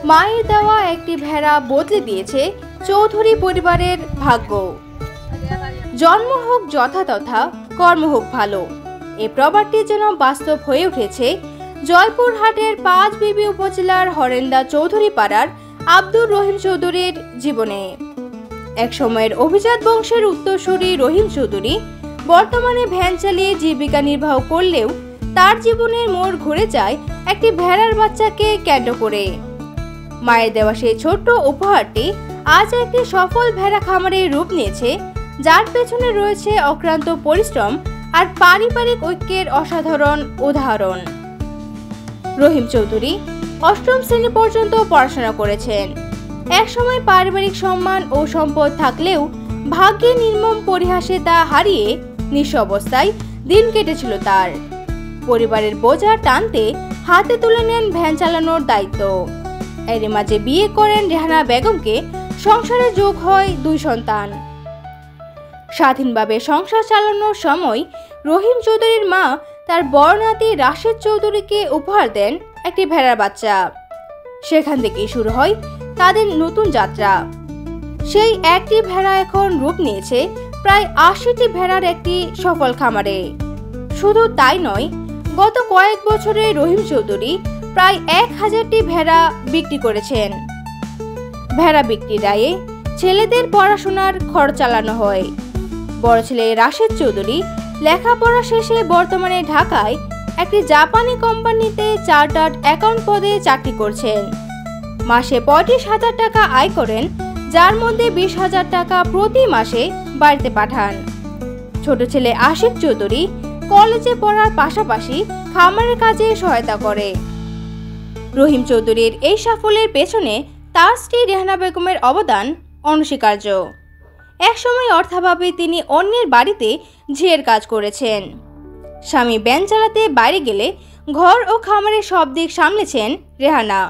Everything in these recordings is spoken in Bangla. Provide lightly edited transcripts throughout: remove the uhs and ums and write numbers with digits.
মায়ের দেওয়া একটি ভেড়া বদলে দিয়েছে চৌধুরী পরিবারের ভাগ্য। জন্ম হোক যথাতথা, কর্ম হোক ভালো, এ প্রবাদটি যেন বাস্তব হয়ে উঠেছে জয়পুরহাটের পাঁচবিবি উপজেলার হরেন্দা চৌধুরী পাড়ার আব্দুর রহিম চৌধুরীর জীবনে। এক সময়ের অভিজাত বংশের উত্তরসূরি রহিম চৌধুরী বর্তমানে ভ্যান চালিয়ে জীবিকা নির্বাহ করলেও তার জীবনের মোড় ঘুরে যায় একটি ভেড়ার বাচ্চাকে কেন্দ্র করে। মায়ের দেওয়া সেই ছোট্ট উপহারটি আজ একটি সফল ভেড়া খামারের রূপ নিয়েছে, যার পেছনে রয়েছে অক্লান্ত পরিশ্রম আর পারিবারিক ঐক্যের অসাধারণ উদাহরণ। রহিম চৌধুরী অষ্টম শ্রেণী পর্যন্ত পড়াশোনা করেছেন। একসময় পারিবারিক সম্মান ও সম্পদ থাকলেও ভাগ্যের নির্মম পরিহাসে তা হারিয়ে নিঃস্ব অবস্থায় দিন কেটেছিল তার। পরিবারের বোঝা টানতে হাতে তুলে নেন ভ্যান চালানোর দায়িত্ব। এরই মাঝে বিয়ে করেন রেহানা বেগমকে, সংসারে যোগ হয় 2 সন্তান। স্বাধীনভাবে সংসার চালানোর সময় রহিম চৌধুরীর মা তার বড় নাতি রাশেদ চৌধুরীকে উপহার দেন একটি ভেড়ার বাচ্চা। সেখান থেকেই শুরু হয় তাদের নতুন যাত্রা। সেই একটি ভেড়া এখন রূপ নিয়েছে প্রায় 80টি ভেড়ার একটি সফল খামারে। শুধু তাই নয়, গত কয়েক বছরে রহিম চৌধুরী প্রায় 1000টি ভেড়া বিক্রি করেছেন। ভেড়া বিক্রির আয়ে ছেলেদের পড়াশোনার খরচ চালানো হয়। বড় ছেলে রাশেদ চৌধুরী লেখাপড়া শেষে বর্তমানে ঢাকায় একটি জাপানি কোম্পানিতে চার্টার্ড অ্যাকাউন্ট পদে চাকরি করছেন। মাসে 35,000 টাকা আয় করেন, যার মধ্যে 20,000 টাকা প্রতি মাসে বাড়িতে পাঠান। ছোট ছেলে আশিক চৌধুরী কলেজে পড়ার পাশাপাশি খামারের কাজে সহায়তা করে। রহিম চৌধুরীর এই সাফল্যের পেছনে তার স্ত্রী রেহানা বেগমের অবদান অনস্বীকার্য। একসময় অর্থাভাবে তিনি অন্যের বাড়িতে ঝিয়ের কাজ করেছেন। স্বামী ভ্যান চালাতে বাইরে গেলে ঘর ও খামারের সব দিক সামলেছেন রেহানা।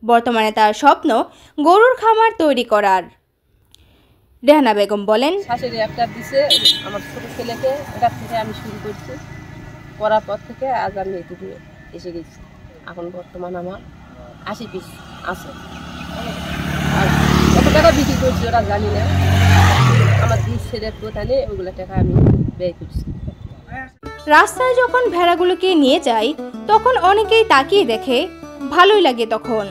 বর্তমানে তার স্বপ্ন গরুর খামার তৈরি করার। রেহানা বেগম বলেন, শাশুড়ি একটা দিছে আমার ছোট ছেলেকে, এটা থেকে আমি শুরু করছি। করার পর থেকে আজ আমি এটুকু এসে গেছি। এখন বর্তমান আমার 80 পিস আছে। আর কত টাকা বিক্রি করছি ওরা জানি না। আমার 2 ছেলের প্রধানে ওগুলো টাকা আমি ব্যয় করছি। রাস্তায় যখন ভেড়াগুলোকে নিয়ে যাই তখন অনেকেই তাকিয়ে দেখে, ভালোই লাগে তখন।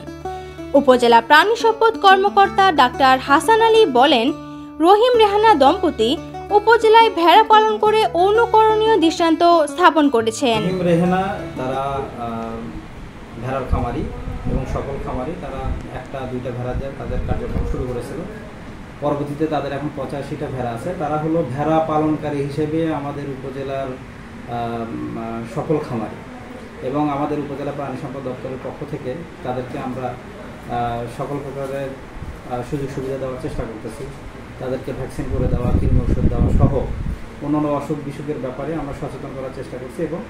উপজেলা প্রাণী সম্পদ কর্মকর্তা ডাক্তার হাসান আলী বলেন, রহিম রেহানা দম্পতি উপজেলায় ভেড়া পালন করে অনুকরণীয় দৃষ্টান্ত স্থাপন করেছেন। রহিম রেহানা তারা ভেড়ার খামারি এবং সকল খামারি, তারা 1-2টা ভেড়া দিয়ে তাদের কার্যক্রম শুরু করেছিল। পরবর্তীতে তাদের এখন 85টা ভেড়া আছে। তারা হলো ভেড়া পালনকারী হিসেবে আমাদের উপজেলার সকল খামারি, এবং আমাদের উপজেলা প্রাণী সম্পদ দপ্তরের পক্ষ থেকে তাদেরকে আমরা সকল প্রকারের সুযোগ সুবিধা দেওয়ার চেষ্টা করতেছি। তাদেরকে ভ্যাকসিন করে দেওয়া, কৃমি ওষুধ দেওয়া সহ অন্যান্য অসুখ বিসুখের ব্যাপারে আমরা সচেতন করার চেষ্টা করছি, এবং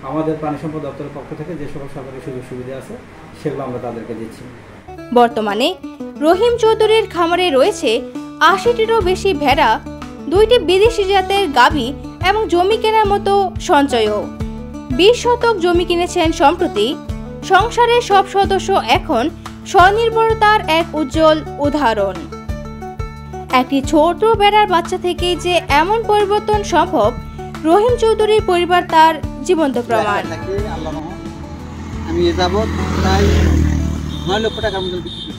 আমাদের প্রাণী সম্পদ দপ্তরের পক্ষ থেকে যে সকল সরকারি সুযোগ সুবিধা আছে সেগুলো আমরা তাদেরকে দিচ্ছি। বর্তমানে রহিম চৌধুরীর খামারে রয়েছে 80টিরও বেশি ভেড়া, 2টি বিদেশি জাতের গাভী এবং জমি কেনার মতো সঞ্চয়ও। 20 শতক জমি কিনেছেন সম্প্রতি। সংসারের সব সদস্য এখন স্বনির্ভরতার এক উজ্জ্বল উদাহরণ। একটি ছোট ভেড়ার বাচ্চা থেকে যে এমন পরিবর্তন সম্ভব, রহিম চৌধুরীর পরিবার তার জীবন্ত প্রমাণ। আমি এ যাবৎ প্রায় 9 লক্ষ টাকার মতো বিক্রি করছি।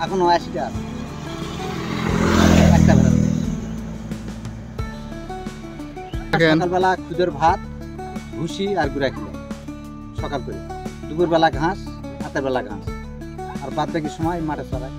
এখন 80টা আছে একটা ভেড়া। সকালবেলা দুধের ভাত, ভুসি আর গুঁড়া খেলে সকাল করে, দুপুরবেলা ঘাস, রাতের বেলা ঘাস, আর বাদ বাকি সময় মাঠে চড়ায়।